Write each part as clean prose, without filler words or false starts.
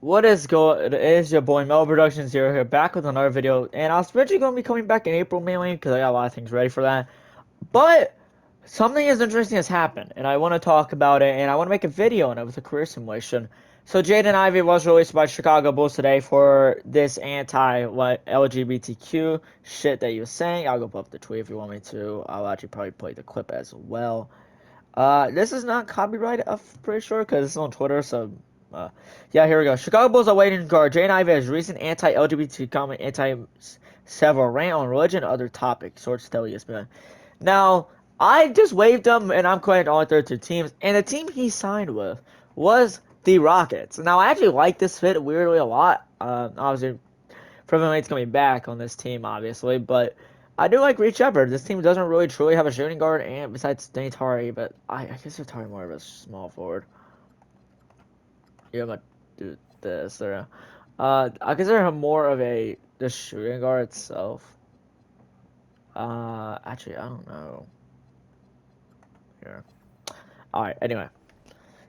What is good? It is your boy Mel Productions here back with another video, and I was originally going to be coming back in April mainly because I got a lot of things ready for that. But something as interesting has happened, and I want to talk about it, and I want to make a video on it with a career simulation. So Jaden Ivey was released by Chicago Bulls today for this anti-LGBTQ shit that he was saying. I'll go pull up the tweet if you want me to. I'll actually probably play the clip as well. This is not copyrighted, I'm pretty sure, because it's on Twitter, so, yeah, here we go. Chicago Bulls are waiting to guard Jaden Ivey as recent anti-LGBT comment, anti-several rant on religion and other topics, sources tell ESPN. Now, I just waived him, and I'm quite on 32 teams, and the team he signed with was the Rockets. Now, I actually like this fit, weirdly, a lot. Obviously, Privilege's coming back on this team, obviously, but I do like Reed Shepard. This team doesn't really truly have a shooting guard, and besides Tari, but I guess Tari more of a small forward. Yeah, I'm gonna do this. There, I consider him more of a the shooting guard itself. Actually, I don't know. Here. All right. Anyway.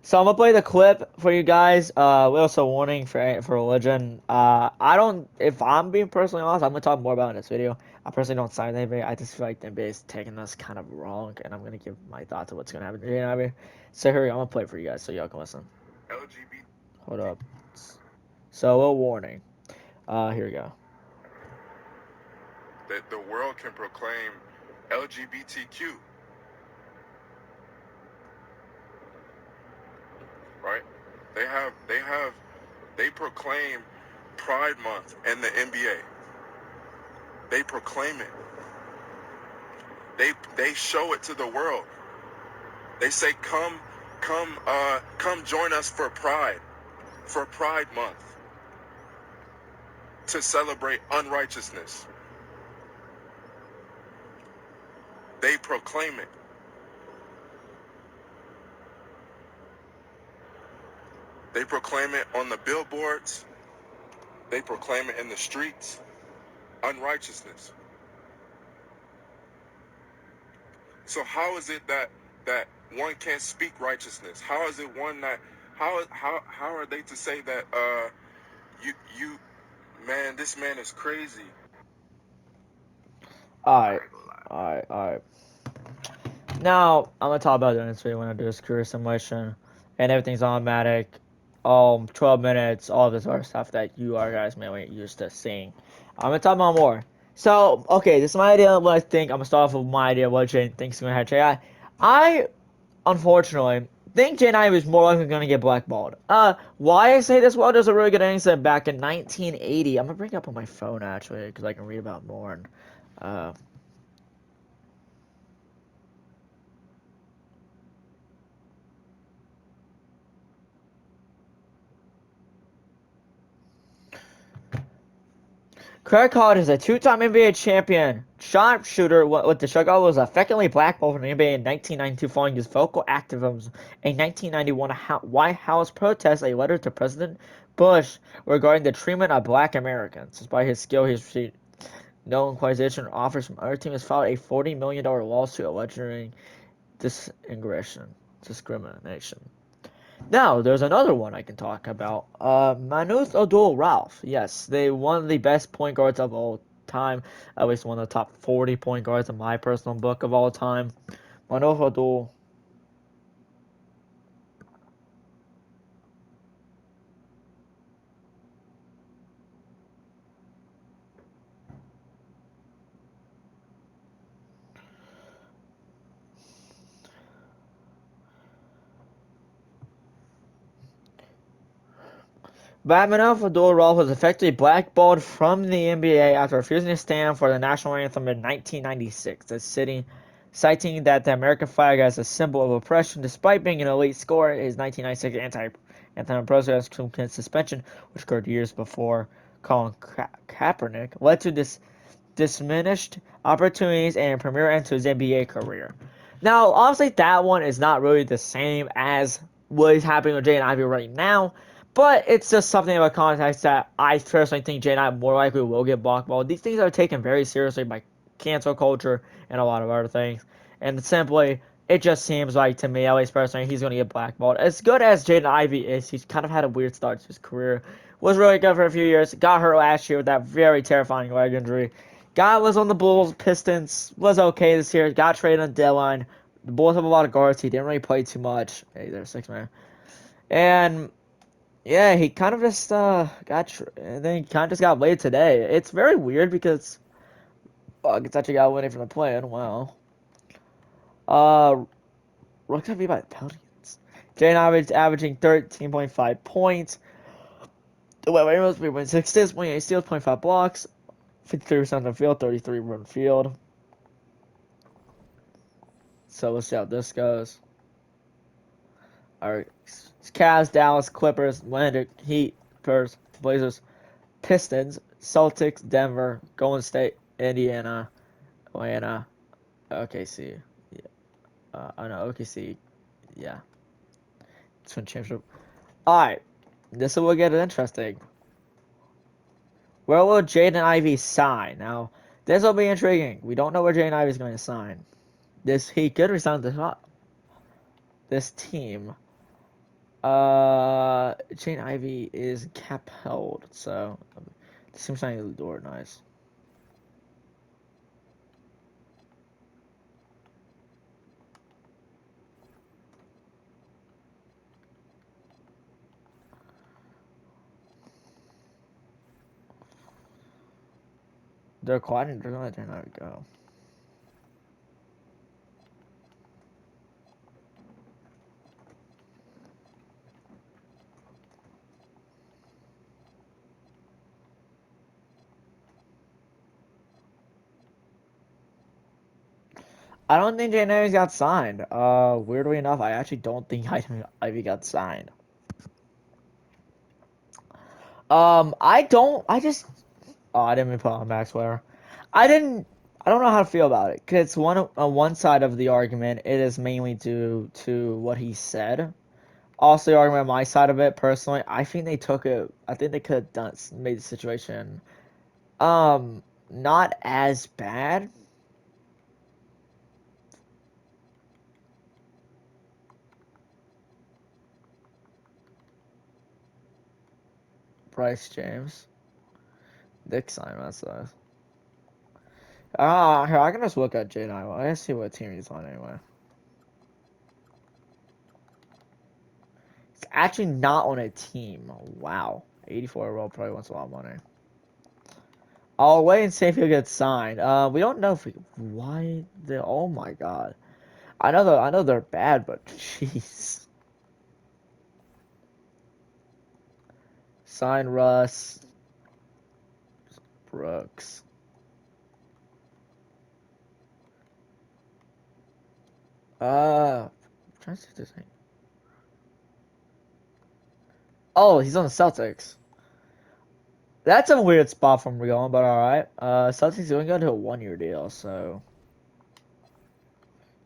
So I'm gonna play the clip for you guys. Also warning for religion. I don't. If I'm being personally honest, I'm gonna talk more about it in this video. I personally don't sign the NBA. I just feel like the NBA is taking this kind of wrong, and I'm gonna give my thoughts on what's gonna happen to Jaden Ivey. So here, I'm gonna play it for you guys so y'all can listen. LGBT. Hold up. So a little warning. Here we go. That the world can proclaim LGBTQ. Right? They proclaim Pride Month in the NBA. They proclaim it. They show it to the world. They say, come join us for Pride Month, to celebrate unrighteousness. They proclaim it. They proclaim it on the billboards. They proclaim it in the streets. Unrighteousness. So how is it that one can't speak righteousness? How is it one that how are they to say that you man, this man is crazy? Alright. Now I'm gonna talk about it in this video when I do this career simulation, and everything's automatic. 12 minutes, all this other stuff that you are guys mainly used to seeing. I'm gonna talk about more. So, okay, this is my idea of what I think. I'm gonna start off with my idea of what Jane thinks is gonna happen. I unfortunately think Jane Ivey is more likely gonna get blackballed. Why I say this? Well, there's a really good answer back in 1980. I'm gonna bring it up on my phone actually because I can read about more. And, Craig Collins is a two-time NBA champion sharpshooter with the Chicago was effectively blackballed from the NBA in 1992 following his vocal activism. A 1991 White House protest a letter to President Bush regarding the treatment of black Americans. Despite his skill, he received no inquisition or offers from other teams. Filed a $40 million lawsuit alleging discrimination. Now, there's another one I can talk about. Manute Odol-Ralph. Yes, they one of the best point guards of all time. At least one of the top 40 point guards in my personal book of all time. Manute Odol. Manute Odol-Ralph was effectively blackballed from the NBA after refusing to stand for the national anthem in 1996. Citing that the American flag as a symbol of oppression, despite being an elite scorer, his 1996 anti-anthem protest suspension, which occurred years before Colin Kaepernick, led to diminished opportunities and a premier end to his NBA career. Now, obviously, that one is not really the same as what is happening with Jaden Ivey right now, but it's just something of a context that I personally think Jaden Ivey more likely will get blackballed. These things are taken very seriously by cancel culture and a lot of other things. And simply, It just seems like to me, at least personally, he's going to get blackballed. As good as Jaden Ivey is, he's kind of had a weird start to his career. Was really good for a few years. Got hurt last year with that very terrifying leg injury. Guy was on the Bulls, Pistons, was okay this year. Got traded on the deadline. The Bulls have a lot of guards. He didn't really play too much. Hey, there's 6 man. And yeah, he kind of just and then he kind of just got laid today. It's very weird because it's actually got winning from the play-in. Wow. Uh, Rooks have beat by the Pelicans. Jaden averaging 13.5 points. Well, Ramos 3.6 steals, 0.8 steals, 0.5 blocks, 53% on the field, 33 run field. So we'll see how this goes. Alright. Cavs, Dallas, Clippers, Atlantic, Heat, Spurs, Blazers, Pistons, Celtics, Denver, Golden State, Indiana, Atlanta, OKC. Yeah. I know OKC. Yeah. It's one championship. Alright. This will get interesting. Where will Jaden Ivey sign? Now, this will be intriguing. We don't know where Jaden Ivey is going to sign. He could resign this team. Jaden Ivey is cap held, so this seems like the door nice. They're quiet. They're gonna let Jaden Ivey go. I don't think Jaden Ivey got signed. Weirdly enough, I actually don't think Ivey got signed. I don't. I just. Oh, I didn't even put on Maxwell. I didn't. I don't know how to feel about it because it's on one side of the argument, it is mainly due to what he said. Also, the argument on my side of it, personally, I think they took it. I think they could have made the situation, not as bad. Bryce James, Dick Simon, so. Here I can just look at Jaden Ivey. Let's see what team he's on anyway. He's actually not on a team. Wow, 84 overall probably wants a lot of money. I'll wait and see if he'll get signed. We don't know if why they. Oh my god, I know they're bad, but jeez. Sign Russ Brooks. I'm trying to see this thing. Oh, he's on the Celtics. That's a weird spot from going, but all right. Celtics only got to a 1 year deal, so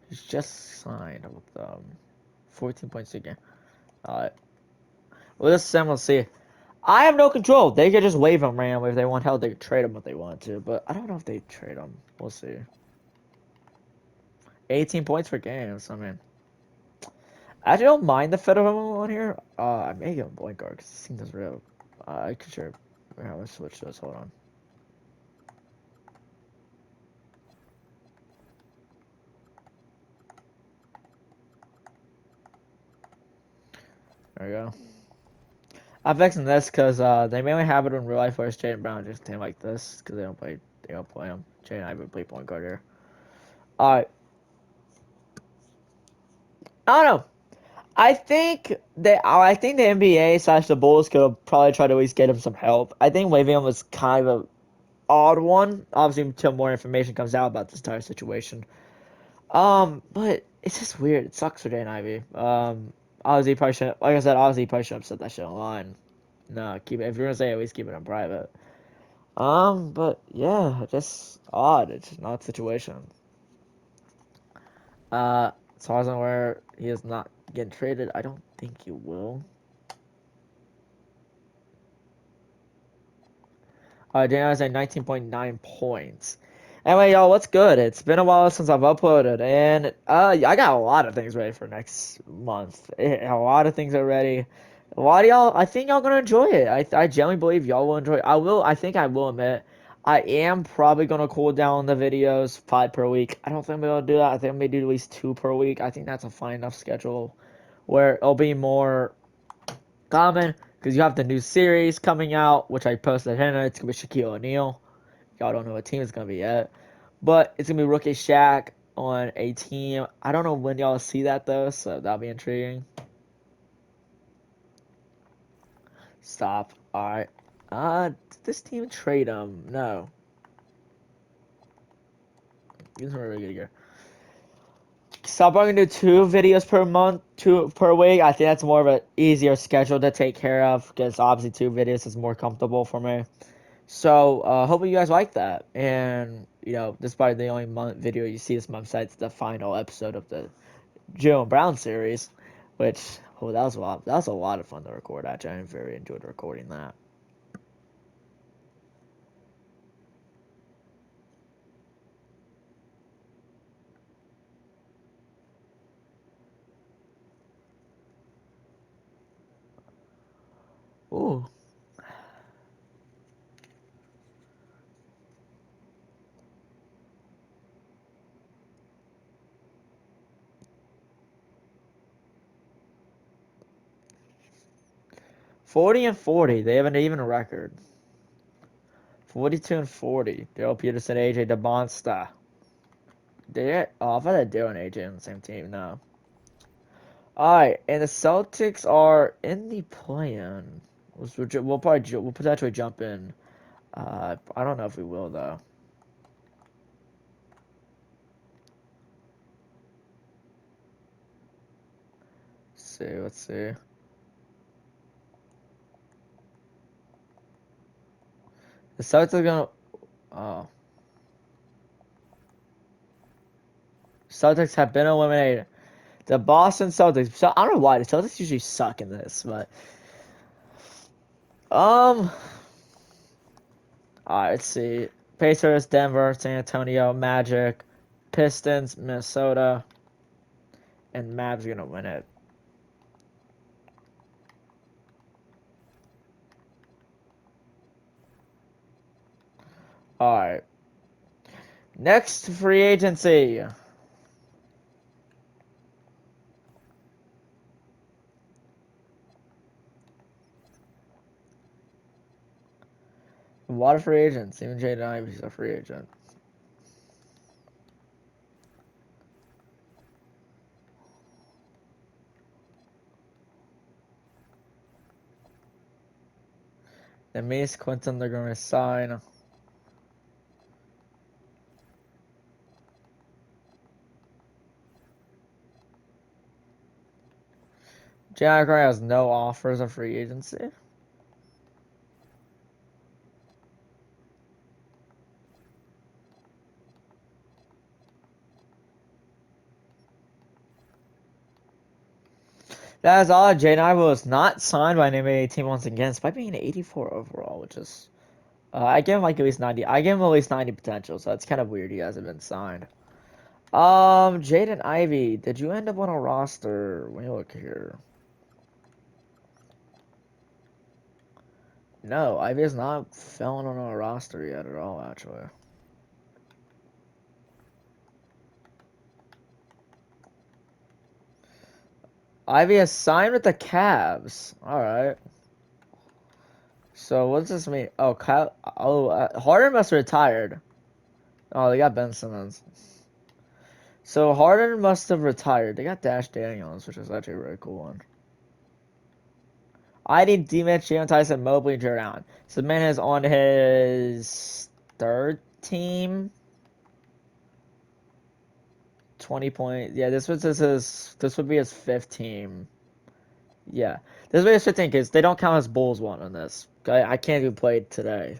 he's just signed with 14 points a game. All right. Well, this Sam will see. I have no control. They could just waive him randomly if they want. Hell, they could trade him if they want to, but I don't know if they trade him. We'll see. 18 points per game. So I mean, I actually don't mind the fit of him on here. I may give him point guard because this thing does real. I could sure. Let's switch those. Hold on. There we go. I'm vexing this because they mainly have it in real life where Jaden Brown just team like this because they don't play him. Jaden I would play point guard here. Alright. I don't know. I think the NBA slash the Bulls could probably try to at least get him some help. I think waiving him was kind of an odd one. Obviously until more information comes out about this entire situation. But it's just weird. It sucks for Jaden Ivey. Obviously probably should, like I said, obviously probably should have said that shit online. No, keep it if you're gonna say at least keep it in private. But yeah, just odd. It's just not a situation. As far as I'm aware, he is not getting traded. I don't think he will. Daniel has a 19.9 points. Anyway, y'all, what's good? It's been a while since I've uploaded, and I got a lot of things ready for next month. A lot of things are ready. A lot of y'all, I think y'all gonna enjoy it. I genuinely believe y'all will enjoy it. I will. I think I will admit, I am probably gonna cool down the videos 5 per week. I don't think I'm gonna do that. I think I'm gonna do at least 2 per week. I think that's a fine enough schedule, where it'll be more common because you have the new series coming out, which I posted. Hannah, it's gonna be Shaquille O'Neal. Y'all don't know what team it's gonna be yet. But it's gonna be Rookie Shaq on a team. I don't know when y'all see that though, so that'll be intriguing. Stop. Alright. Did this team trade him? No. He's not really good here. Stop. I'm gonna do 2 videos per month, 2 per week. I think that's more of an easier schedule to take care of because obviously 2 videos is more comfortable for me. So hopefully you guys like that. And this is probably the only video you see this month besides the final episode of the Joe and Brown series, which that was a lot. That was a lot of fun to record. Actually, I very enjoyed recording that. Ooh, 40-40. They have an even record. 42-40. Daryl Peterson, AJ DeBonsta. I thought they're doing AJ on the same team. No. All right, and the Celtics are in the play-in. We'll potentially jump in. I don't know if we will though. Let's see. The Celtics are gonna. Oh, Celtics have been eliminated. The Boston Celtics. So I don't know why the Celtics usually suck in this, but um. All right, let's see. Pacers, Denver, San Antonio, Magic, Pistons, Minnesota, and Mavs are gonna win it. All right. Next free agency. A lot of free agents. Even Jaden Ivey's a free agent. The Mace Quinton they're gonna sign. Jack Gray has no offers of free agency. That is odd. Jaden Ivey was not signed by an NBA team once again, despite being an 84 overall, which is I give him like at least 90. I give him at least 90 potential, so it's kind of weird he hasn't been signed. Jaden Ivey, did you end up on a roster? Let me look here. No, Ivy has not fallen on a roster yet at all, actually. Ivy has signed with the Cavs. All right. So what does this mean? Oh, Harden must have retired. Oh, they got Ben Simmons. So Harden must have retired. They got Dash Daniels, which is actually a really cool one. ID, D-Mitch, Jalen Tyson, Mobley, and Jared Allen. So the man is on his third team. 20 points. Yeah, this would be his fifth team. Yeah. This would be his fifth team because they don't count his Bulls one on this. I can't even play today.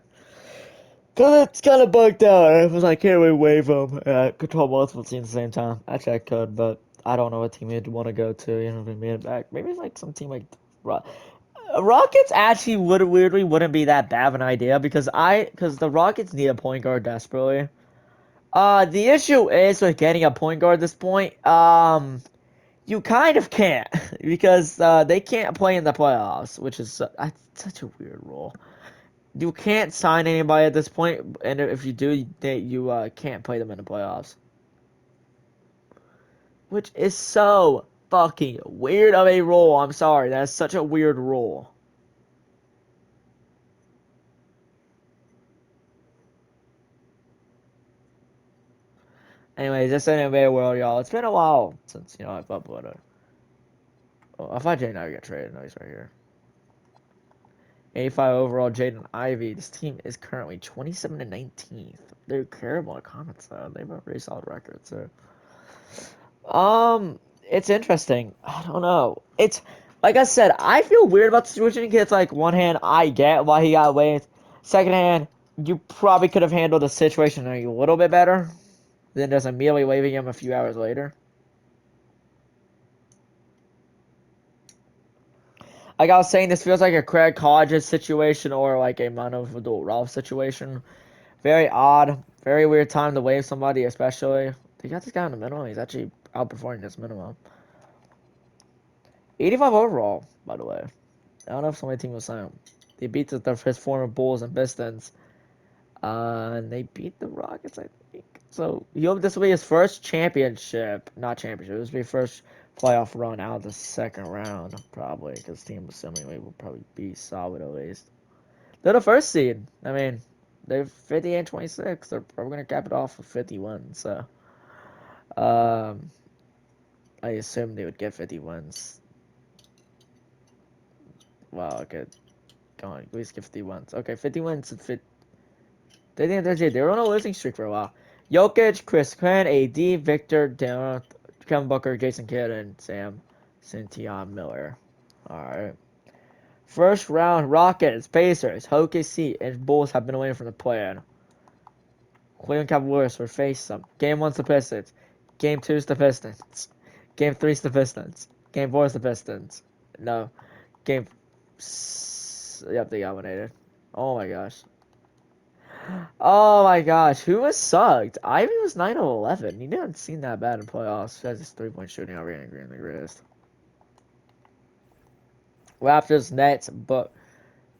Cause it's kind of bugged out. I was like, can't we waive him? Control multiple teams at the same time. Actually, I could, but I don't know what team you'd want to go to. You know, made it back. Maybe like some team like Rockets. Actually, wouldn't be that bad of an idea because the Rockets need a point guard desperately. The issue is with getting a point guard at this point. You kind of can't because they can't play in the playoffs, which is such a weird rule. You can't sign anybody at this point, and if you do, you can't play them in the playoffs, which is so fucking weird of a rule. I'm sorry, that's such a weird rule. Anyways, this NBA world, y'all. It's been a while since I've uploaded. Oh, I thought Jaden Ivey got traded. No, he's right here. 85 overall, Jaden Ivey. This team is currently 27 and 19th. They're terrible at comments though. They have a pretty solid record. So, it's interesting. I don't know. It's like I said. I feel weird about the situation because, like, one hand, I get why he got waived. Second hand, you probably could have handled the situation a little bit better than just immediately waiving him a few hours later. Like I was saying, this feels like a Craig Hodges situation or like a Mono Vidal Ralph situation. Very odd. Very weird time to waive somebody, especially. They got this guy on the minimum. He's actually outperforming this minimum. 85 overall, by the way. I don't know if somebody team will sign him. They beat his former Bulls and Pistons. And they beat the Rockets, I think. So this will be his first championship. Not championship. This will be his first playoff run out of the second round, probably. Because team assumingly will probably be solid at least. They're the first seed. I mean, they're 50 and 26. They're probably going to cap it off with 51. So, um, I assume they would get 50 wins. Wow, okay. Go on, at least get 50 wins. Okay, 50 wins. They were on a losing streak for a while. Jokic, Chris Quinn, AD, Victor, Darren, Kevin Booker, Jason Kidd, and Sam Cynthia Miller. Alright. First round, Rockets, Pacers, OKC, and Bulls have been away from the play-in. Cleveland Cavaliers will face them. Game 1's the Pistons. Game 2's the Pistons. Game 3's the Pistons. Game 4's the Pistons. No. Game... Yep, they dominated. Oh my gosh. Oh my gosh. Who was sucked? Ivy was 9 of 11. He didn't seem that bad in playoffs. He has his 3-point shooting already in the greatest. Raptors, Nets, but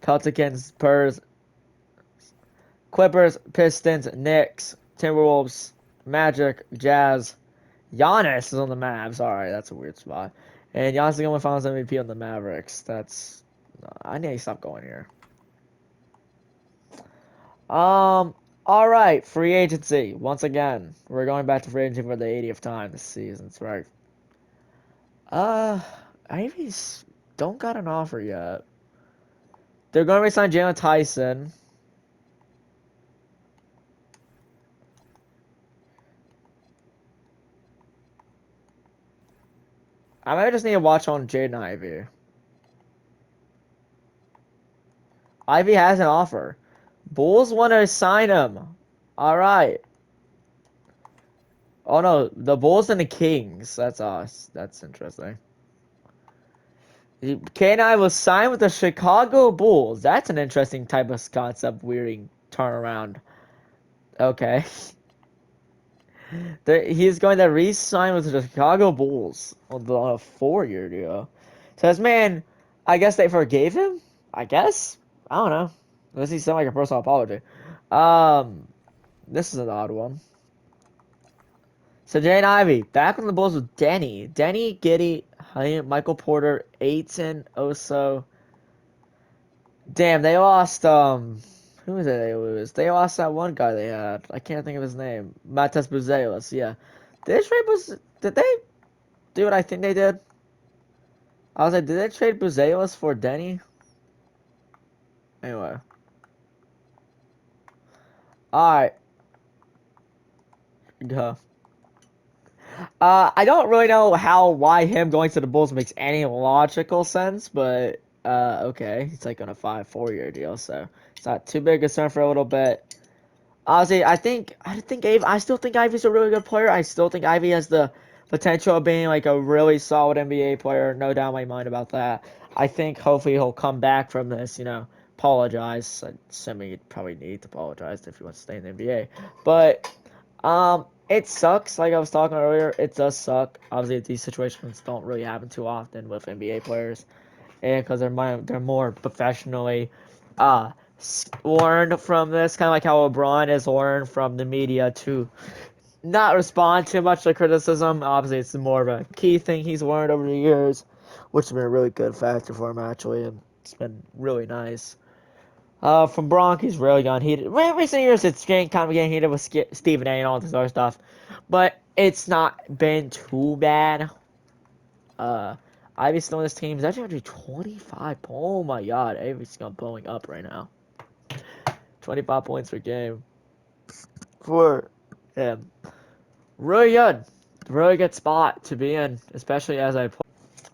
Pelicans, Spurs, Clippers, Pistons, Knicks, Timberwolves, Magic, Jazz. Giannis is on the Mavs. Alright, that's a weird spot. And Giannis is going to Finals MVP on the Mavericks. That's... I need to stop going here. Alright, free agency. Once again, we're going back to free agency for the 80th time this season. That's right. Ivy's don't got an offer yet. They're going to resign Jalen Tyson. I might just need to watch on Jaden Ivey. Ivy has an offer. Bulls want to sign him. Alright. Oh no, the Bulls and the Kings. That's us. That's interesting. K9 was signed with the Chicago Bulls. That's an interesting type of concept, weirding turnaround. Okay. He's going to re-sign with the Chicago Bulls on a 4-year deal. So this man, I guess they forgave him? I guess? I don't know. Unless he sound like a personal apology. This is an odd one. So Jane Ivey, back on the Bulls with Denny. Denny, Giddy, Michael Porter, Aiton, Oso. Damn, they lost, who was it they lose? They lost that one guy they had. I can't think of his name. Matas Buzelis, yeah. Did they do what I think they did? I was like, did they trade Buzelis for Denny? Anyway. Alright. Go. I don't really know why him going to the Bulls makes any logical sense, but okay, he's like on a 4-year deal, so it's not too big a concern for a little bit. Honestly, I still think Ivey's a really good player. I still think Ivey has the potential of being like a really solid NBA player. No doubt in my mind about that. I think hopefully he'll come back from this, apologize. Assuming he'd probably need to apologize if he wants to stay in the NBA, but. It sucks. Like I was talking earlier, it does suck. Obviously, these situations don't really happen too often with NBA players, and because they're more professionally, learned from this. Kind of like how LeBron has learned from the media to not respond too much to criticism. Obviously, it's more of a key thing he's learned over the years, which has been a really good factor for him actually, and it's been really nice. From Bronx, he's really gone heated. Recent years, it's kind of getting heated with Stephen A. and all this other stuff, but it's not been too bad. Uh, Ivey's still on this team. He's actually averaging 25. Oh my god, Ivey's blowing up right now. 25 points per game for him. Really good. Really good spot to be in, especially as I play.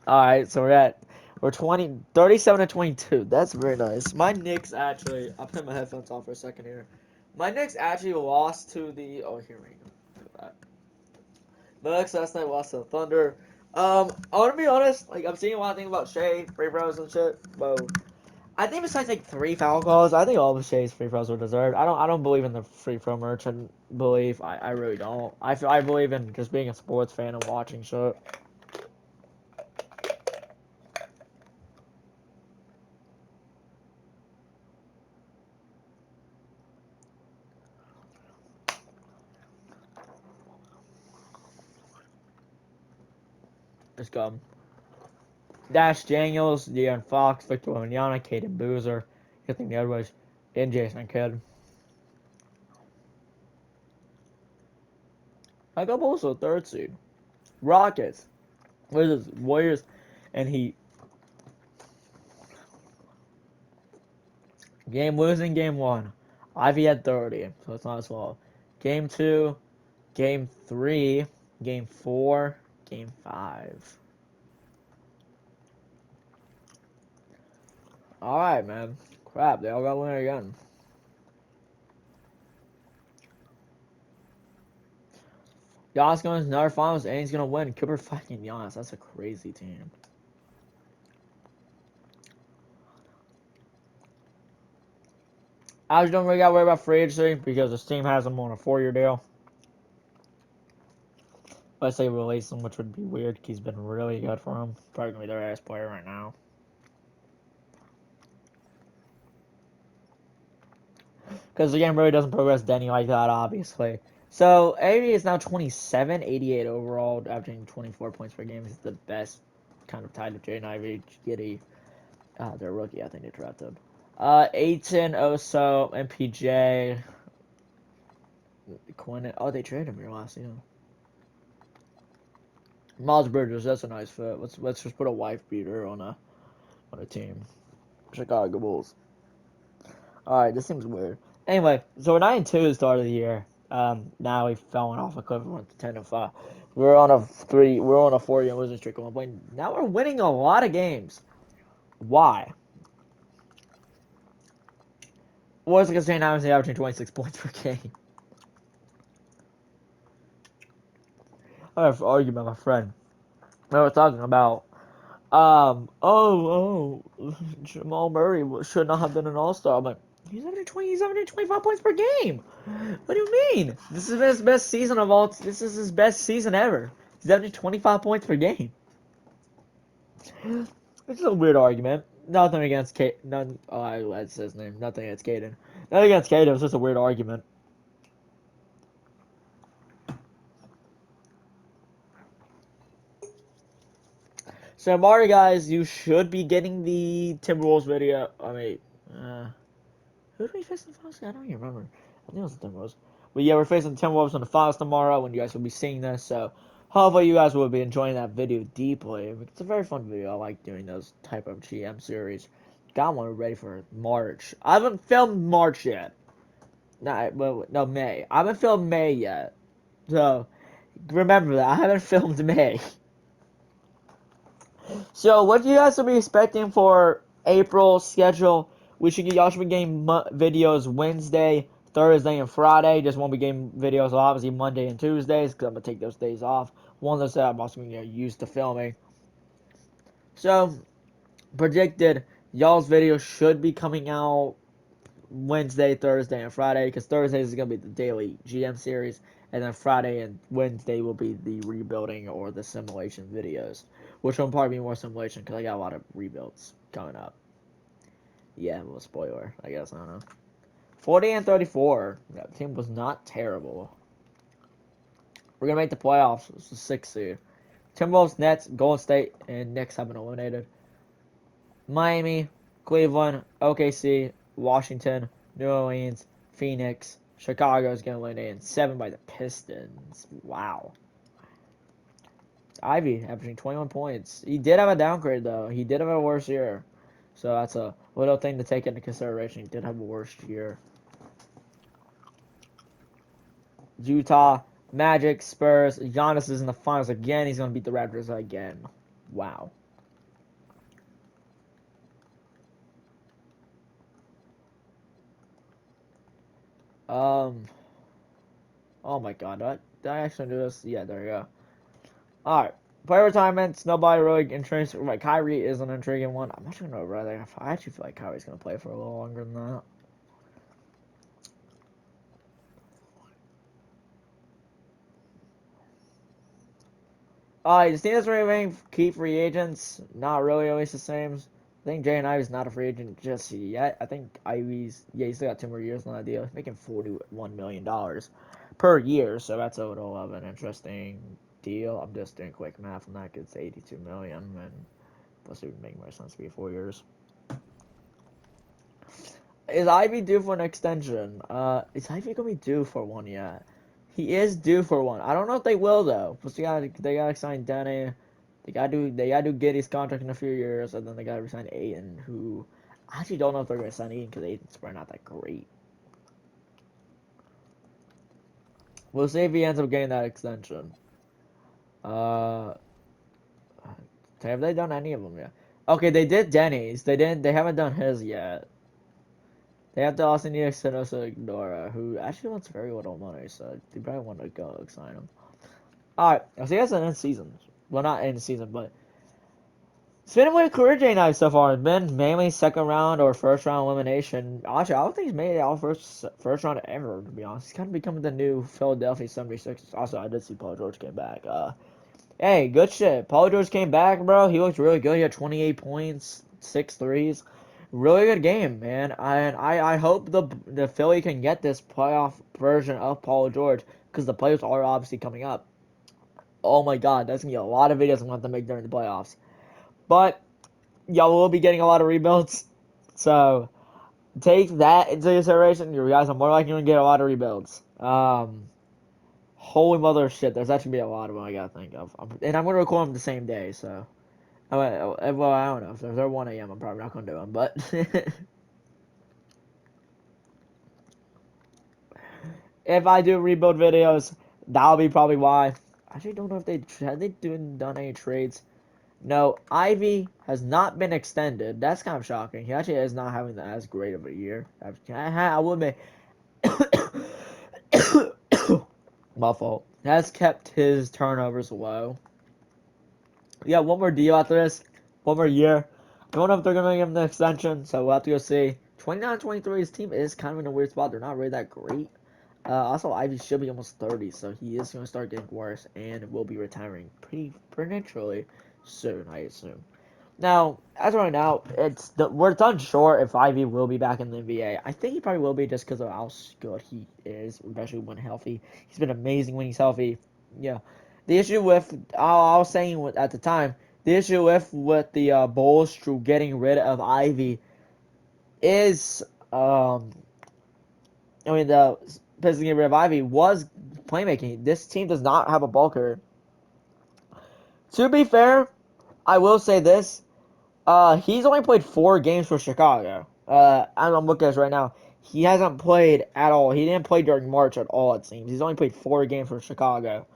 Alright, so we're 37 to 22. That's very nice. My Knicks actually, I'll put my headphones on for a second here. My Knicks actually lost to the, oh, here we go. Look at that. My Knicks last night lost to the Thunder. I want to be honest, like, I'm seeing a lot of things about Shea, free throws and shit, but I think besides like 3 foul calls, I think all of Shea's free throws were deserved. I don't believe in the free throw merchant belief. I really don't. I believe in just being a sports fan and watching shit. Just go. Dash Daniels, De'Aaron Fox, Victor Wembanyama, Caden Boozer, Anthony Edwards, and Jason Kidd. I got also third seed. Rockets versus Warriors and Heat. Game losing game one. Ivy had 30, so it's not as well. Game two, game three, game four, game five. Alright, man. Crap, they all got winner again. Giannis going to another finals and he's gonna win. Cooper fucking Giannis. That's a crazy team. I just don't really got to worry about free agency because this team has him on a 4-year deal. Let's say release him, which would be weird. He's been really good for him. Probably gonna be their ass player right now. Because the game really doesn't progress Denny like that, obviously. So, 80 is now 27, 88 overall, averaging 24 points per game. He's the best, kind of tied to Jaden Ivey, Giddy. Their rookie, I think they drafted. Aiton, Oso, MPJ, Quinn. Oh, they traded him here last season. Miles Bridges, that's a nice fit. Let's just put a wife beater on a team. Chicago Bulls. Alright, this seems weird. Anyway, so we're 9-2 at the start of the year. Now we've fallen off a cliff and went to 10-5. We're on a 4-year losing streak at one point. Now we're winning a lot of games. Why? What's it gonna say now is averaging 26 points per game? I have an argument with my friend. We were talking about Jamal Murray should not have been an All-Star. I'm like, he's averaging 25 points per game. What do you mean? This is his best season of all. This is his best season ever. He's averaging 25 points per game. It's a weird argument. Nothing against Kate. None. Oh, that's his name. Nothing against Caden. Nothing against Caden. It's just a weird argument. So, Mario, guys, you should be getting the Timberwolves video. I mean, who do we face in the finals? I don't even remember. I think it was the Timberwolves. But yeah, we're facing the Timberwolves in the finals tomorrow when you guys will be seeing this. So hopefully you guys will be enjoying that video deeply. It's a very fun video. I like doing those type of GM series. Got one ready for March. I haven't filmed March yet. No, May. I haven't filmed May yet. So remember that. I haven't filmed May. So what do you guys will be expecting for April schedule? Y'all should be getting videos Wednesday, Thursday, and Friday. Just won't be getting videos obviously Monday and Tuesdays because I'm gonna take those days off. One of those that I'm also gonna get used to filming. So predicted y'all's video should be coming out Wednesday, Thursday, and Friday because Thursdays is gonna be the daily GM series, And then Friday and Wednesday will be the rebuilding or the simulation videos, which will probably be more simulation because I got a lot of rebuilds coming up. Yeah, a little spoiler, I guess. I don't know. 40-34. That team was not terrible. We're gonna make the playoffs. It's the 6th seed. Timberwolves, Nets, Golden State, and Knicks have been eliminated. Miami, Cleveland, OKC, Washington, New Orleans, Phoenix, Chicago is getting eliminated. 7 by the Pistons. Wow. Ivey averaging 21 points. He did have a downgrade though. He did have a worse year. So that's a little thing to take into consideration. He did have a worse year. Utah, Magic, Spurs. Giannis is in the finals again. He's going to beat the Raptors again. Wow. Um. Oh my God. Did I actually do this? Yeah, there you go. All right. Player retirements. Nobody really interesting. Like Kyrie is an intriguing one. I'm actually going to rather. I actually feel like Kyrie's going to play for a little longer than that. The Steelers remaining key free agents. Not really always the same. I think Jaden Ivey's not a free agent just yet. I think Ivey's he's still got 2 more years on that deal. He's making $41 million per year, so that's a little of an interesting deal. I'm just doing quick math on that. It's 82 million, and plus it would make more sense to be 4 years. Is Ivey due for an extension? Is Ivey gonna be due for one yet? He is due for one. I don't know if they will though. Plus they gotta sign Danny. They gotta do Giddy's contract in a few years, and then they gotta resign Aiden, who I actually don't know if they're gonna sign Aiden because Aiden's probably not that great. We'll see if he ends up getting that extension. Uh, have they done any of them yet? Okay, they did Denny's. They didn't. They haven't done his yet. They have to also need Xenosa Ignora, who actually wants very little money, so they probably want to go sign him. Alright, so that's an end season. Well, not end season, but it's been a weird career J Knight so far. It's been mainly second round or first round elimination. Actually, I don't think he's made it all first round ever, to be honest. He's kind of becoming the new Philadelphia 76ers. Also, I did see Paul George came back. Hey, good shit. Paul George came back, bro. He looked really good. He had 28 points, 6 threes. Really good game, man. I hope the Philly can get this playoff version of Paul George because the playoffs are obviously coming up. Oh my God, that's gonna be a lot of videos I'm gonna have to make during the playoffs. But y'all will be getting a lot of rebuilds, so take that into consideration. You guys are more likely gonna get a lot of rebuilds. Holy mother of shit, there's actually be a lot of them I gotta think of, and I'm gonna record them the same day. So, well, I don't know if they're 1 a.m. I'm probably not gonna do them, but. If I do rebuild videos, that'll be probably why. I actually don't know if done any trades. No, Ivy has not been extended. That's kind of shocking. He actually is not having as great of a year. I will admit, my fault. Has kept his turnovers low. Yeah, one more deal after this. One more year. Don't know if they're gonna give him the extension, so we'll have to go see. 29-23, his team is kind of in a weird spot. They're not really that great. Also, Ivy should be almost 30, so he is going to start getting worse and will be retiring pretty naturally soon, I assume. Now, as of right now, we're unsure if Ivy will be back in the NBA. I think he probably will be just because of how good he is, especially when healthy. He's been amazing when he's healthy. Yeah. The issue with I was saying at the time, the issue with the Bulls getting rid of Ivy is the Pistons getting rid of Ivy was playmaking. This team does not have a ball carrier. To be fair, I will say this. He's only played 4 games for Chicago. I'm looking at this right now. He hasn't played at all. He didn't play during March at all, it seems. He's only played 4 games for Chicago.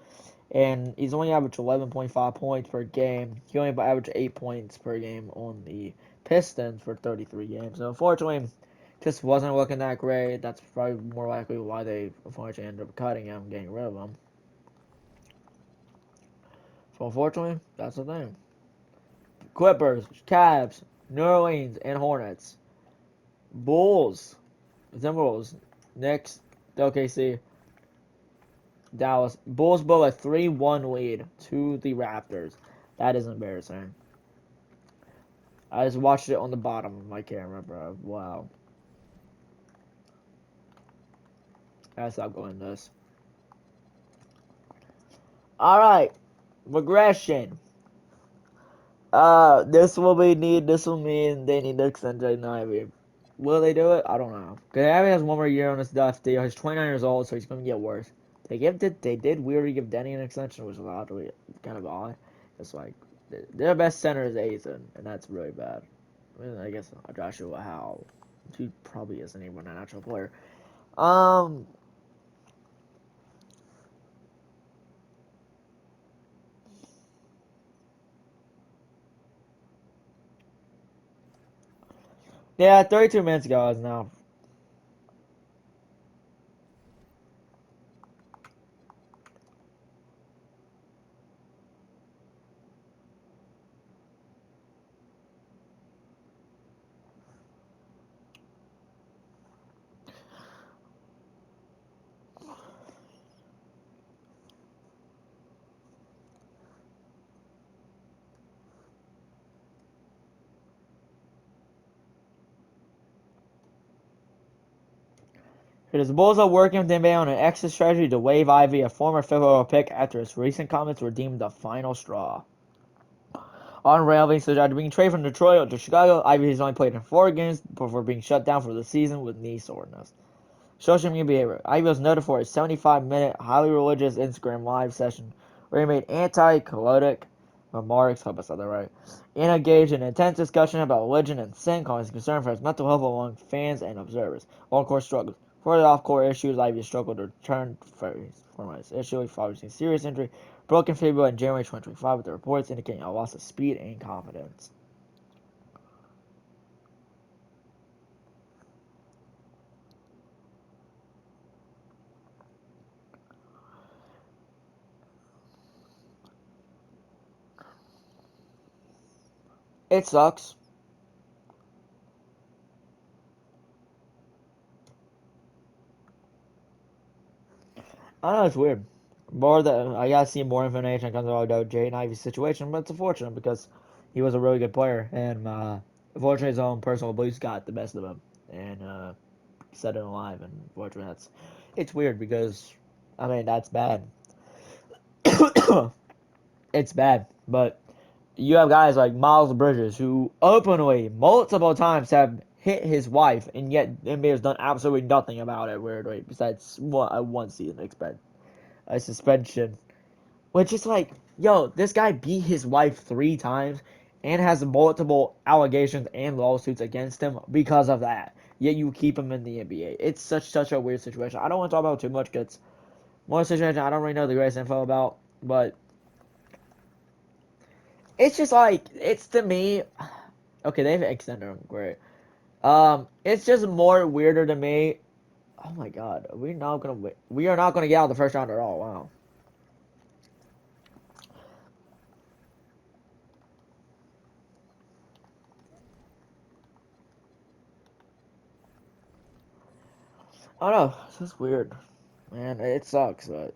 And he's only averaged 11.5 points per game. He only averaged 8 points per game on the Pistons for 33 games. So, unfortunately, just wasn't looking that great. That's probably more likely why they unfortunately ended up cutting him, getting rid of him. So, unfortunately, that's the thing. Clippers, Cavs, New Orleans, and Hornets. Bulls, Timberwolves, Knicks, OKC, Dallas Bulls blow a 3-1 lead to the Raptors. That is embarrassing. I just watched it on the bottom of my camera, bro. Wow. That's not going this. All right, regression. This will mean they need to extend Jaden Ivey. Will they do it? I don't know. Cause Ivey has one more year on his death deal. He's 29 years old, so he's gonna get worse. They did weirdly give Denny an extension, which was oddly kind of odd. It's like their best center is Aizen, and that's really bad. I mean, I guess Joshua Howe, he probably isn't even an actual player. Um, yeah, 32 minutes ago is now. It is the Bulls are working with the NBA on an exit strategy to waive Ivey, a former fifth overall pick, after his recent comments were deemed the final straw. On Ivey says after being traded from Detroit to Chicago, Ivey has only played in 4 games before being shut down for the season with knee soreness. Social media behavior. Ivey was noted for a 75-minute, highly religious Instagram live session where he made anti-colodic remarks, hope I said that right, and engaged in intense discussion about religion and sin, causing concern for his mental health among fans and observers. On-court struggles. For the off-court issues, Ivey struggled to return from his issue following a serious injury, broken fibula in January 2025, with the reports indicating a loss of speed and confidence. It sucks. I know it's weird. More that I gotta see more information comes about Jaden Ivey's situation, but it's unfortunate because he was a really good player, and unfortunately his own personal beliefs got the best of him, and set him alive. And unfortunately, it's weird because I mean that's bad. It's bad, but you have guys like Miles Bridges who openly multiple times have hit his wife, and yet NBA has done absolutely nothing about it. Weirdly, besides one season expect a suspension. Which is like, yo, this guy beat his wife 3 times and has multiple allegations and lawsuits against him because of that. Yet you keep him in the NBA. It's such a weird situation. I don't want to talk about it too much because one situation I don't really know the greatest info about, but it's just like it's to me. Okay, they've extended him, great. It's just more weirder to me. Oh my god, we are not gonna get out of the first round at all. Wow. I don't know. It's just weird, man. It sucks, but.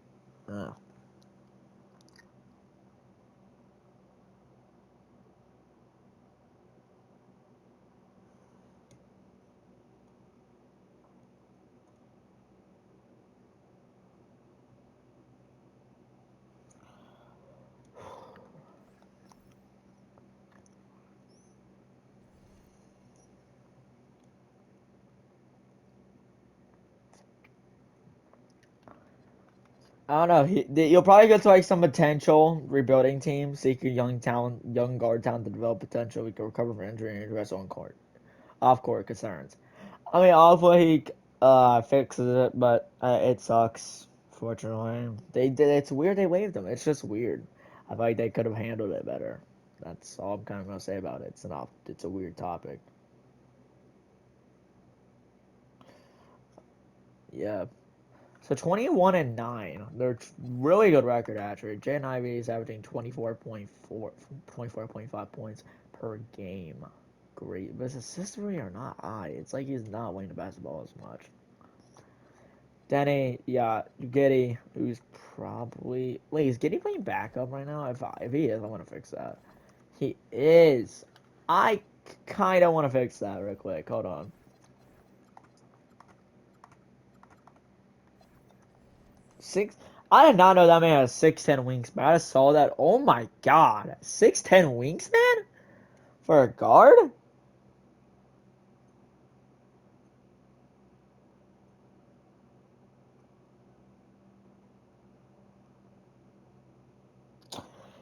I don't know. You'll probably go to like some potential rebuilding team, seek a young talent, young guard talent to develop potential. We can recover from injury and address on court, off court concerns. I mean, hopefully he fixes it, but it sucks. Fortunately, they did. It's weird they waived him. It's just weird. I feel like they could have handled it better. That's all I'm kind of gonna say about it. It's a weird topic. Yeah. So 21-9. They're really good record actually. Jaden Ivey is averaging 24.5 points per game. Great. But his assists really are not high. It's like he's not winning the basketball as much. Denny, yeah, Giddy, who's probably wait, is Giddy playing backup right now? If he is, I want to fix that. He is. I kind of want to fix that real quick. Hold on. Six. I did not know that man has 6'10" wingspan. I just saw that. Oh my god, 6'10" wingspan for a guard?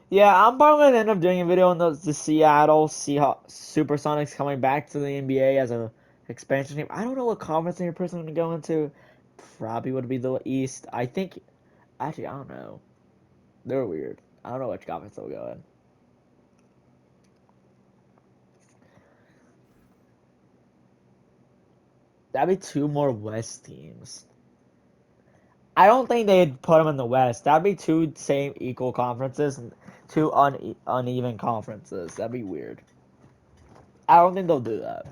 Yeah, I'm probably gonna end up doing a video on the Seattle Seahawks Supersonics coming back to the NBA as a expansion team. I don't know what conference they're personally gonna go into. Probably would be the East. I think. Actually, I don't know. They're weird. I don't know which conference they'll go in. That'd be two more West teams. I don't think they'd put them in the West. That'd be two same equal conferences, two uneven conferences. That'd be weird. I don't think they'll do that.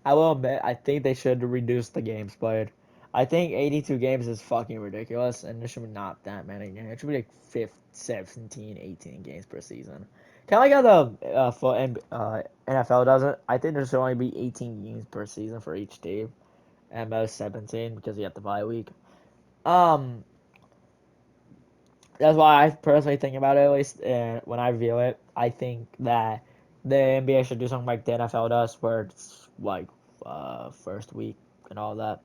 I will admit, I think they should reduce the games played. I think 82 games is fucking ridiculous, and there should be not that many games. It should be like 15, 17, 18 games per season. Kind of like how the NFL does it. I think there should only be 18 games per season for each team, and most 17 because you have the bye week. Um, that's why I personally think about it, at least when I view it. I think that the NBA should do something like the NFL does, where it's like first week and all that.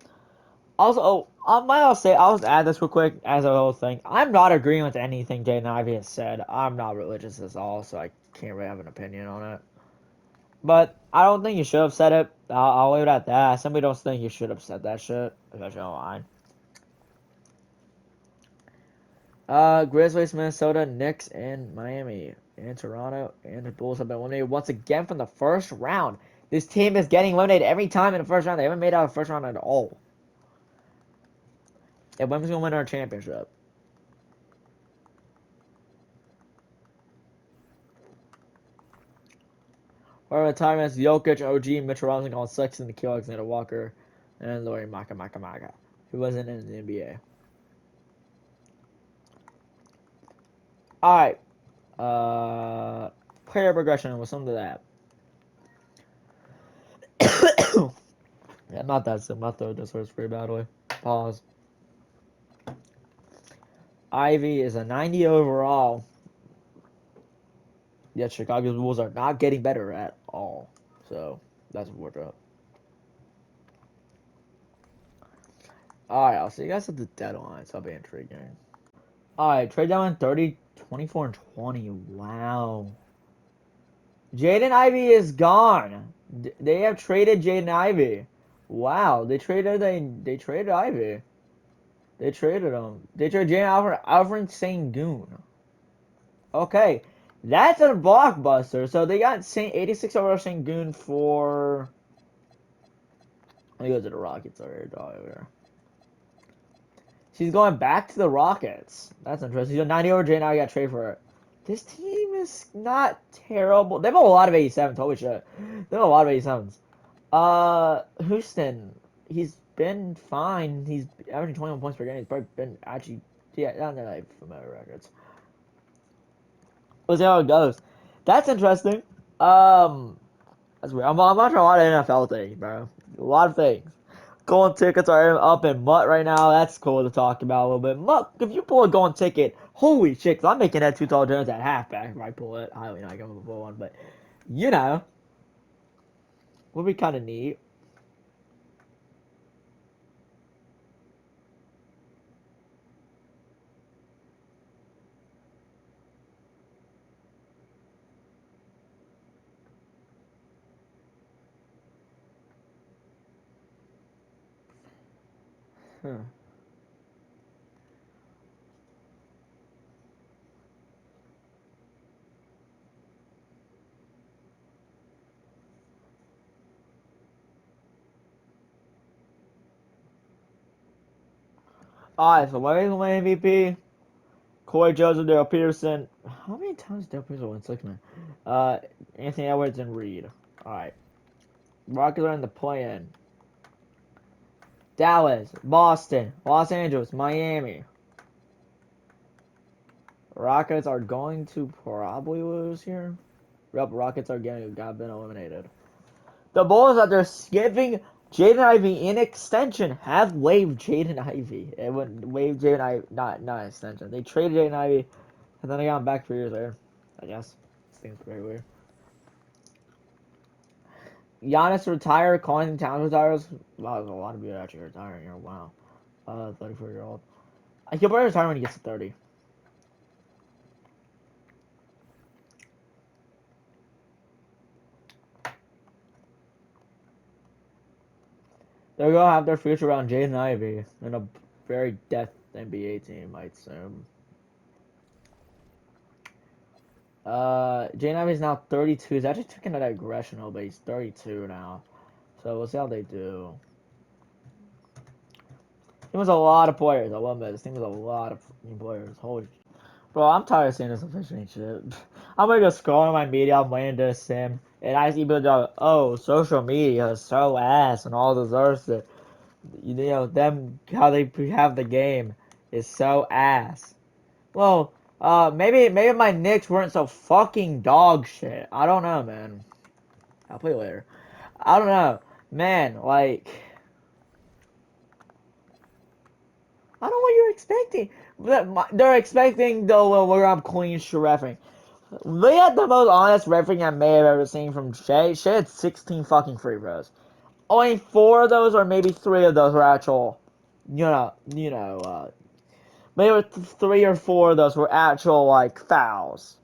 Also, I'll say, I'll just add this real quick as a whole thing. I'm not agreeing with anything Jaden Ivey has said. I'm not religious at all, so I can't really have an opinion on it. But I don't think you should have said it. I'll leave it at that. Somebody don't think you should have said that shit, especially online. Grizzlies, Minnesota, Knicks, and Miami, and Toronto, and the Bulls have been eliminated once again from the first round. This team is getting eliminated every time in the first round. They haven't made out of the first round at all. And when's gonna win our championship? Our retirements: Jokic, OG, Mitchell Robinson, Colin Sexton, Nikhil Alexander Walker, and Laurie Maka, who wasn't in the NBA. All right. Player progression. What's some of that? Yeah, not that simple. My throat just hurts pretty badly. Pause. Ivy is a 90 overall. Yet Chicago's Bulls are not getting better at all. So that's a wardrobe. Alright, I'll see you guys at the deadline. So I'll be intriguing. Alright, trade deadline 30, 24, and 20. Wow. Jaden Ivey is gone. They have traded Jaden Ivey. Wow, they traded Ivey. They traded him. They traded Jaden Alfred Sengun. Okay. That's a blockbuster. So they got 86 overall Sengun for. Let me go to the Rockets over. She's going back to the Rockets. That's interesting. She's a 90 over J. Now I got trade for her. This team is not terrible. They have a lot of 87s. Holy shit. They have a lot of 87s. Houston. He's been fine. He's averaging 21 points per game. He's probably been actually. Yeah, not that I'm familiar with records. We'll see how it goes. That's interesting. That's weird. I'm watching a lot of NFL things, bro. A lot of things. Golden tickets are up in Mutt right now. That's cool to talk about a little bit. Mutt, if you pull a golden ticket, holy shit, 'cause I'm making that Too Tall Jones at halfback if I pull it. Highly not going to pull one, but you know, would be kind of neat. Huh. Alright, so where is my MVP? Corey Joseph, Daryl Peterson. How many times did Daryl Peterson win six man? Anthony Edwards and Reed. Alright. Rockets are in the play-in. Dallas, Boston, Los Angeles, Miami. Rockets are going to probably lose here. Yep, Rockets are got been eliminated. The Bulls that they're giving Jaden Ivey in extension have waived Jaden Ivey. It would waive Jaden Ivey, not extension. They traded Jaden Ivey, and then they got him back 3 years later. I guess seems very weird. Giannis retired. Colin Towns retires. Wow, there's a lot of people actually retiring here. Wow, 34-year-old. He'll probably retire when he gets to 30. They're gonna have their future around Jaden Ivey in a very depth NBA team, I'd assume. Jaden Ivey's now 32. He's actually taking a digressional, but he's 32 now. So we'll see how they do. Team was a lot of players. I love that. This team was a lot of players. Holy, bro, I'm tired of seeing this officiating shit. I'm gonna go scroll on my media. I'm waiting to sim, and I see people go, "Oh, social media is so ass and all this other shit." You know them how they have the game is so ass. Well, maybe my Knicks weren't so fucking dog shit. I don't know, man. I'll play later. I don't know, man. Like, I don't know what you're expecting. They're expecting though. Well, we're on clean sheet refereeing. They had the most honest refereeing I may have ever seen from Shea. Shea had 16 fucking free throws. Only 4 of those, or maybe 3 of those, were actual. Maybe 3 or 4 of those were actual like fouls.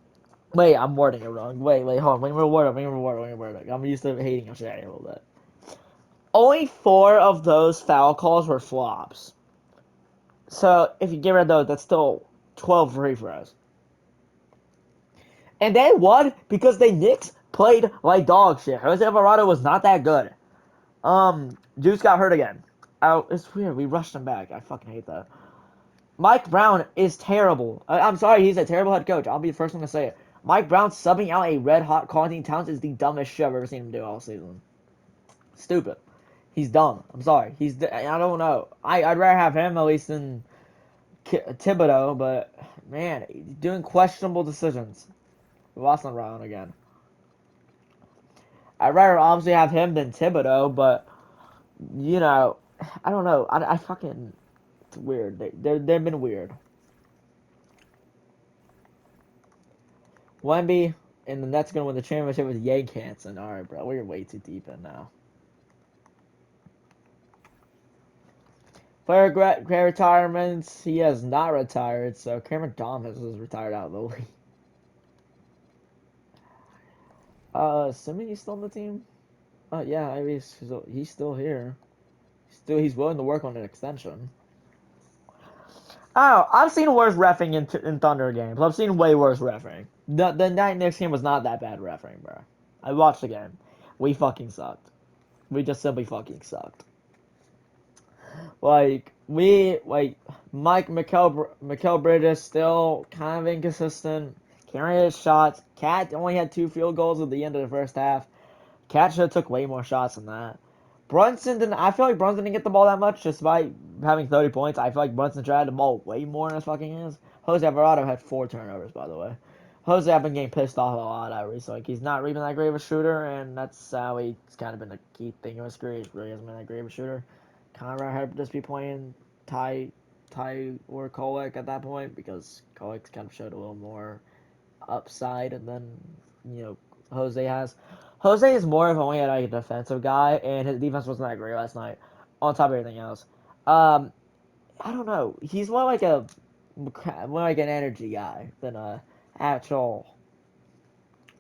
Wait, I'm wording it wrong. Wait, hold on. Let me reword it. I'm used to hating Shea a little bit. Only 4 of those foul calls were flops. So if you get rid of those, that's still 12 free throws. And they won because the Knicks played like dog shit. Jose Alvarado was not that good. Juice got hurt again. Oh, it's weird. We rushed him back. I fucking hate that. Mike Brown is terrible. I'm sorry, he's a terrible head coach. I'll be the first one to say it. Mike Brown subbing out a red hot Carlton Towns is the dumbest shit I've ever seen him do all season. Stupid. He's dumb. I'm sorry. I don't know. I'd rather have him at least than Thibodeau, but man, he's doing questionable decisions. We lost on Brown again. I'd rather obviously have him than Thibodeau, but you know, I don't know. I fucking it's weird. They've been weird. Wemby and the Nets gonna win the championship with Yank Hansen. All right, bro, we're way too deep in now. Player retirements. He has not retired, so Cameron Thomas is retired out of the league. Assuming he's still on the team. Yeah, I mean, he's still here. He's willing to work on an extension. Oh, I've seen worse reffing in Thunder games. I've seen way worse reffing. The night Knicks game was not that bad reffing, bro. I watched the game. We fucking sucked. We just simply fucking sucked. Like Mikel Bridges still kind of inconsistent. Carrying his shots. Cat only had 2 field goals at the end of the first half. Cat should have took way more shots than that. Brunson didn't. I feel like Brunson didn't get the ball that much, just by having 30 points. I feel like Brunson tried the ball way more in his fucking hands. Jose Alvarado had 4 turnovers, by the way. Jose, I've been getting pissed off a lot out recently. Like, he's not really that great of a shooter, and that's how he's kind of been a key thing in his career. He really hasn't been that great of a shooter. Kind of had to just be playing Ty or Kolek at that point, because Kolek's kind of showed a little more upside than Jose has. Jose is more of only like a defensive guy, and his defense wasn't that great last night. On top of everything else, I don't know. He's more like an energy guy than a actual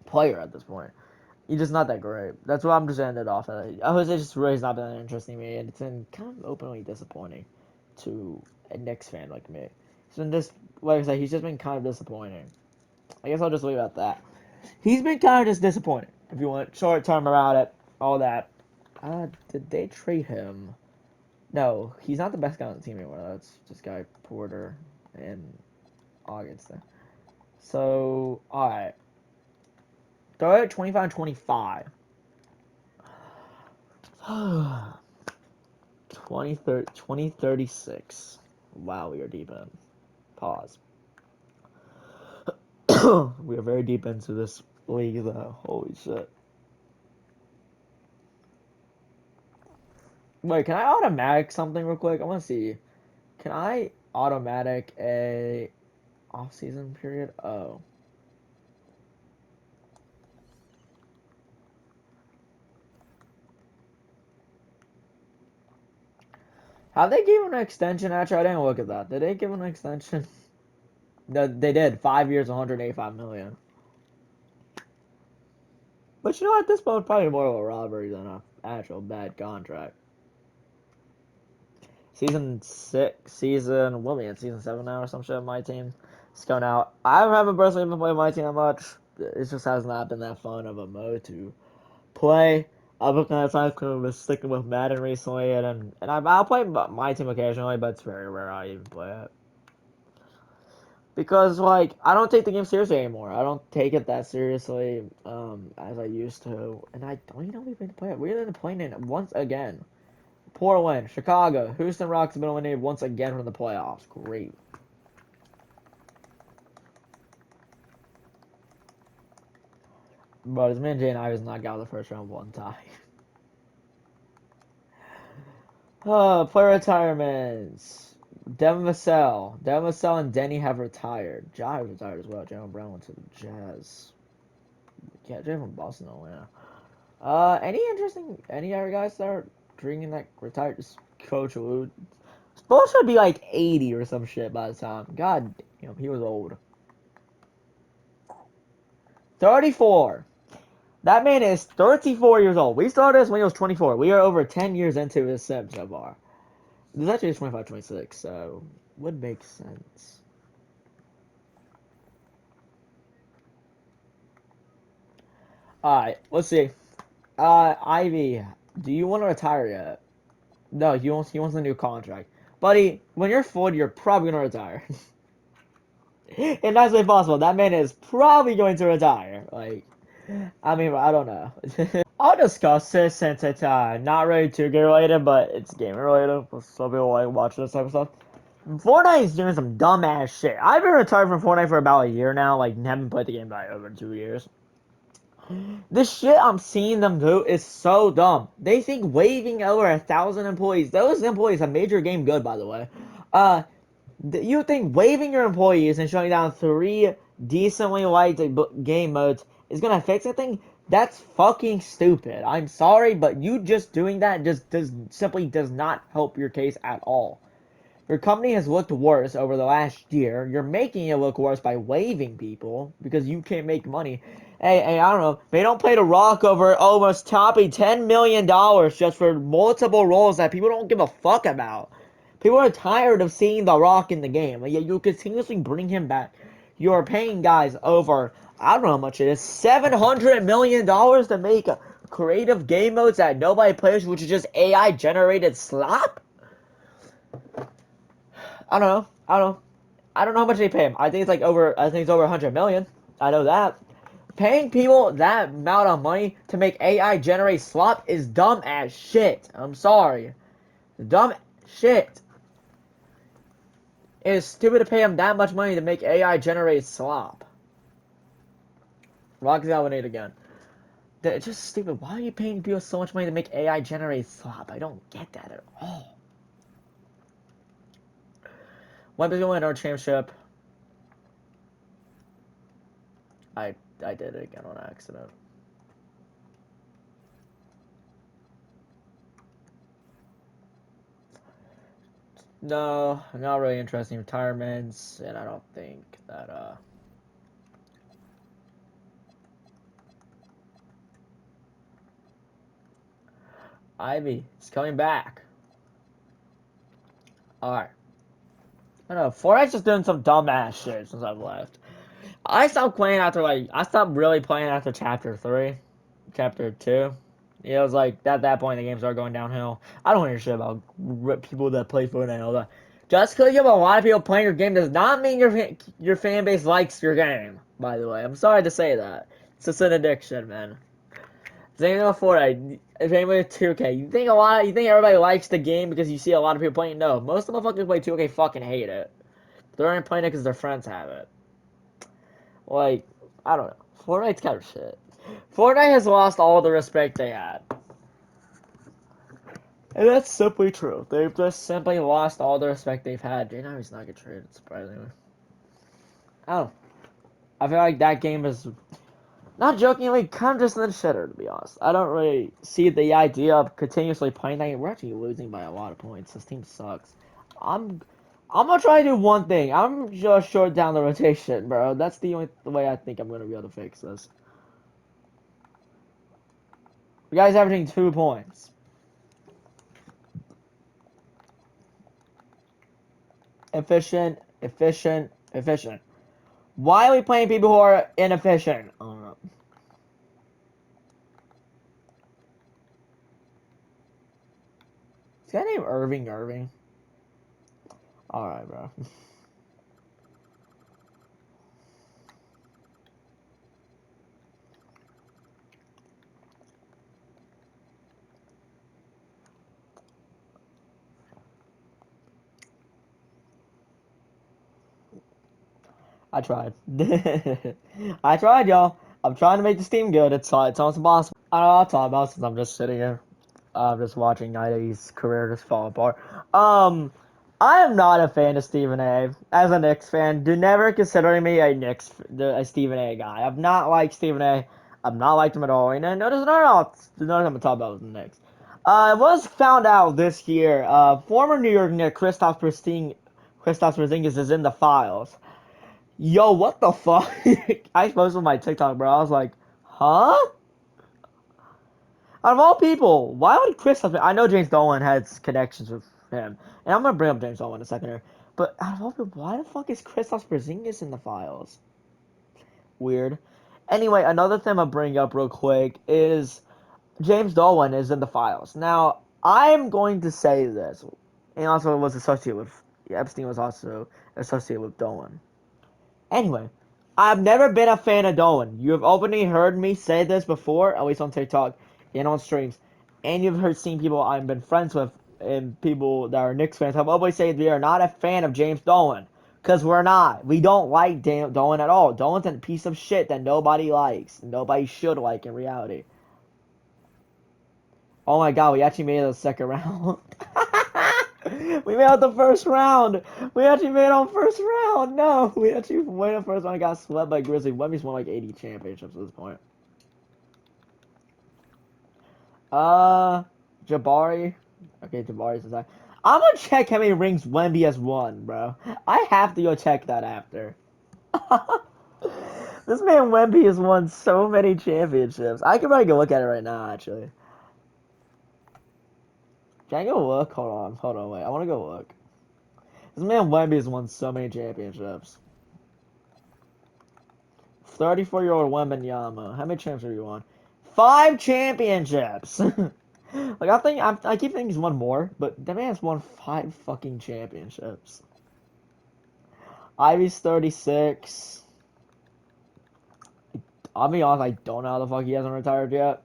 player at this point. He's just not that great. That's what I'm just ended off at. Jose just really has not been that interesting to me, and it's been kind of openly disappointing to a Knicks fan like me. It's been just, like I said, he's just been kind of disappointing. I guess I'll just leave it at that. He's been kind of just disappointing. If you want short term about it, all that. Did they trade him? No, he's not the best guy on the team anymore. That's just guy Porter and August. So, alright. They're at 25 and 25. 2036. Wow, we are deep in. Pause. We are very deep into this league, though. Holy shit. Wait, can I automatic something real quick? I want to see. Can I automatic a off-season period? Oh. Have they given an extension? Actually, I didn't look at that. Did they give an extension? No, they did. 5 years, 185 million. But you know, at this point, probably more of a robbery than an actual bad contract. Season 6, what are we in, season 7 now or some shit? My team is going out. I haven't personally been playing my team that much. It just has not been that fun of a mode to play. I've been kind of times been sticking with Madden recently, I'll play my team occasionally, but it's very rare I even play it. Because, like, I don't take the game seriously anymore. I don't take it that seriously as I used to. And I don't even know if we've been playing it. We've been playing it once again. Portland, Chicago, Houston Rockets have been eliminated once again from the playoffs. Great. But as man, Jaden Ivey's not got out of the first round one time. Player retirements. Devin Vassell and Denny have retired. Jai retired as well. Jalen Brown went to the Jazz. Yeah, Jay from Boston, Atlanta. Any other guys that are drinking that retired? Just Coach Lou. Supposed to be like 80 or some shit by the time. God damn, he was old. 34. That man is 34 years old. We started this when he was 24. We are over 10 years into this sim so far. This actually is 25, 26, so would make sense. Alright, let's see. Ivy, do you want to retire yet? No, he wants a new contract. Buddy, when you're 40, you're probably gonna retire. In nicest way possible. That man is probably going to retire. Like, I mean, I don't know. I'll discuss this since it's not really too game related, but it's game related. Some people like watching this type of stuff. Fortnite is doing some dumbass shit. I've been retired from Fortnite for about a year now. Like, haven't played the game by over 2 years. This shit I'm seeing them do is so dumb. They think waiving over 1,000 employees. Those employees have made your game good, by the way. You think waiving your employees and shutting down 3 decently liked game modes is gonna fix anything? That's fucking stupid. I'm sorry, but you just doing that just simply does not help your case at all. Your company has looked worse over the last year. You're making it look worse by waiving people because you can't make money. Hey, I don't know. They don't play The Rock over almost topping $10 million just for multiple roles that people don't give a fuck about. People are tired of seeing The Rock in the game. Yet you continuously bring him back. You are paying guys over, I don't know how much it is, $700 million to make creative game modes that nobody plays, which is just AI generated slop? I don't know. I don't know how much they pay him. I think it's over 100 million. I know that. Paying people that amount of money to make AI generate slop is dumb as shit. I'm sorry. Dumb shit. It is stupid to pay them that much money to make AI generate slop. Rock Validate again. It's just stupid. Why are you paying people so much money to make AI generate slop? I don't get that at all. When did we win our championship? I did it again on accident. No, not really interesting retirements, and I don't think that Ivy is coming back. Alright. I don't know, Fortnite's just doing some dumbass shit since I've left. I stopped really playing after chapter 3. Chapter 2. It was like, at that point, the game started going downhill. I don't hear shit about people that play Fortnite and all that. Just because you have a lot of people playing your game does not mean your fan base likes your game, by the way. I'm sorry to say that. It's just an addiction, man. Same with Fortnite. Same with 2K. You think everybody likes the game because you see a lot of people playing? No, most of the motherfuckers who play 2K fucking hate it. They're only playing it because their friends have it. Like, I don't know. Fortnite's kind of shit. Fortnite has lost all the respect they had. And that's simply true. They've just simply lost all the respect they've had. Jaden Ivey's not get traded, surprisingly. Oh, I feel like that game is, not jokingly, kind of just in the shitter, to be honest. I don't really see the idea of continuously playing that game. We're actually losing by a lot of points. This team sucks. I'm I'm gonna try to do one thing. I'm just short down the rotation, bro. That's the only way I think I'm gonna be able to fix this. The guy's averaging 2 points. Efficient, efficient, efficient. Why are we playing people who are inefficient? I don't know. Is that name Irving Irving? Alright, bro. I tried. I tried, y'all. I'm trying to make this team good. It's almost impossible. I don't know what I'm talking about since I'm just sitting here. Just watching Ivey's career just fall apart. I am not a fan of Stephen A. As a Knicks fan, do never consider me a Stephen A. guy. I've not liked Stephen A. I've not liked him at all. And notice none I'm gonna talk about with the Knicks. It was found out this year. Former New York Knicks Kristaps Porzingis is in the files. Yo, what the fuck? I posted on my TikTok, bro. I was like, huh? Out of all people, why would Chris have? I know James Dolan has connections with him, and I'm gonna bring up James Dolan in a second here. But out of all people, why the fuck is Kristaps Porzingis in the files? Weird. Anyway, another thing I'm gonna bring up real quick is James Dolan is in the files. Now, I'm going to say this, and also was associated with Epstein was also associated with Dolan. Anyway, I've never been a fan of Dolan. You have openly heard me say this before, at least on TikTok and on streams. And you've seen people I've been friends with and people that are Knicks fans have always said we are not a fan of James Dolan. Because we're not. We don't like Dolan at all. Dolan's a piece of shit that nobody likes. Nobody should like in reality. Oh my god, we actually made it to the second round. We made out the first round. We actually made it on first round. No, we actually went in first round and got swept by Grizzly. Wemby's won like 80 championships at this point. Uh, Jabari. Okay, Jabari's inside. I'm gonna check how many rings Wemby has won, bro. I have to go check that after. This man Wemby has won so many championships. I can probably go look at it right now, actually. Can I go look? Hold on, wait. I want to go look. This man Wemby has won so many championships. 34-year-old Wembanyama. How many championships have you won? 5 championships! Like, I keep thinking he's won more, but that man's won 5 fucking championships. Ivey's 36. I'll be honest, I don't know how the fuck he hasn't retired yet.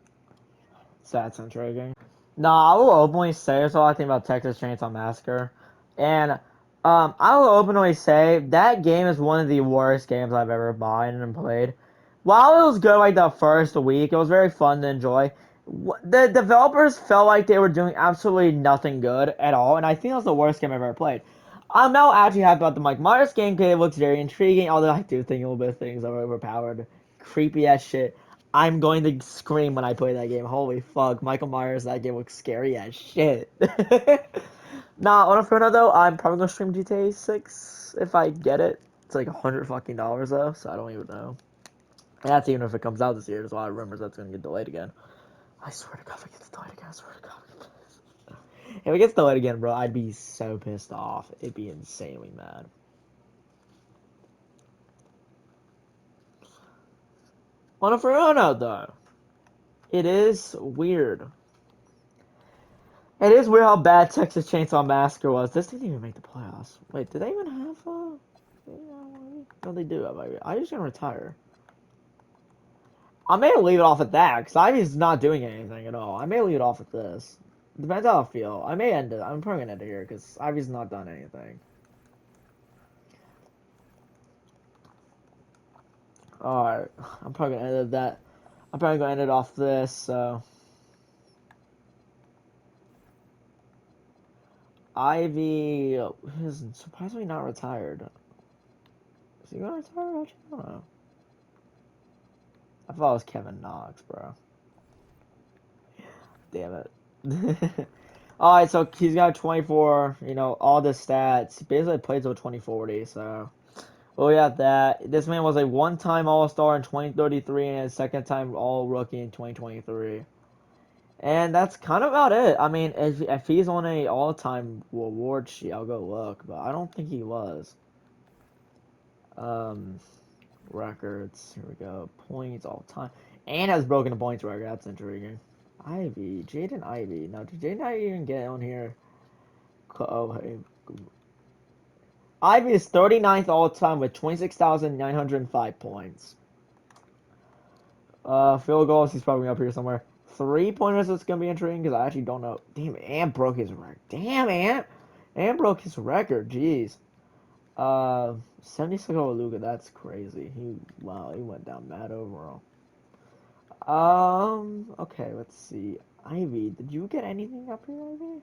Stats intriguing. Nah, I will openly say so. I think about Texas Chainsaw Massacre, and I will openly say that game is one of the worst games I've ever bought and played. While it was good like the first week, it was very fun to enjoy. The developers felt like they were doing absolutely nothing good at all, and I think that was the worst game I've ever played. I'm now actually happy about the Mike Myers gameplay. It looks very intriguing, although I do think a little bit of things are overpowered. Creepy as shit. I'm going to scream when I play that game. Holy fuck, Michael Myers, that game looks scary as shit. Nah, on a front note though, I'm probably gonna stream GTA 6 if I get it. It's like $100 fucking though, so I don't even know. And that's even if it comes out this year. There's a lot of rumors that's gonna get delayed again. I swear to God, if it gets delayed again, I swear to God. If it gets delayed again, bro, I'd be so pissed off. It'd be insanely mad. On a front note though, it is weird. It is weird how bad Texas Chainsaw Massacre was. This didn't even make the playoffs. Wait, did they even have no, they do. I'm just gonna retire. I may leave it off at that, because Ivy's not doing anything at all. I may leave it off at this. Depends how I feel. I may end it. I'm probably gonna end it here, because Ivy's not done anything. Alright, I'm probably gonna end it that. I'm probably gonna end it off this, so. Ivy is surprisingly not retired. Is he gonna retire? Actually, I don't know. I thought it was Kevin Knox, bro. Damn it. Alright, so he's got 24, all the stats. He basically plays till 2040, so. Well, we got that. This man was a one-time All-Star in 2033 and a second-time All-Rookie in 2023. And that's kind of about it. I mean, if he's on a all-time award sheet, I'll go look, but I don't think he was. Um, records. Here we go. Points all time. And has broken a points record. That's intriguing. Ivy. Jaden Ivey. Now, did Jaden Ivey even get on here? Oh, hey. Ivy is 39th all time with 26,905 points. Field goals, he's probably up here somewhere. 3-pointers, it's going to be intriguing because I actually don't know. Damn, Ant broke his record. Damn, Ant! Ant broke his record, jeez. 76 over Luka, that's crazy. Wow, he went down mad overall. Okay, let's see. Ivy, did you get anything up here, Ivy?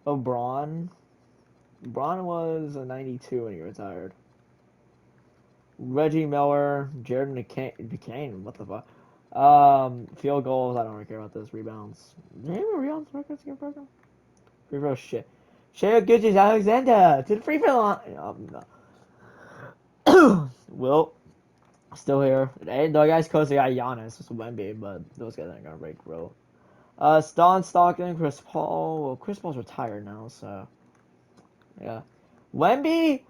Oh, Braun. Braun was a 92 when he retired. Reggie Miller, Jared McCain, what the fuck? Field goals, I don't really care about this. Rebounds. Did he have a rebounds records get broken? Free throw shit. Shea Gilgeous Alexander to the free throw line. No. Will still here. Hey, the guys close. They got Giannis, it's Wemby, but those guys aren't gonna break real. Ston Stockton, Chris Paul. Well, Chris Paul's retired now, so yeah. Wemby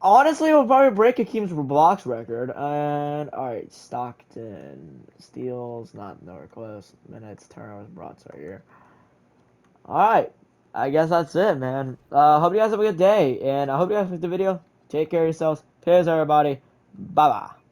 honestly will probably break Akeem's blocks record. And alright, Stockton steals, not nowhere close. Minutes, turnovers, broads right here. Alright, I guess that's it, man. Hope you guys have a good day, and I hope you guys liked the video. Take care of yourselves. Peace, everybody. Bye bye.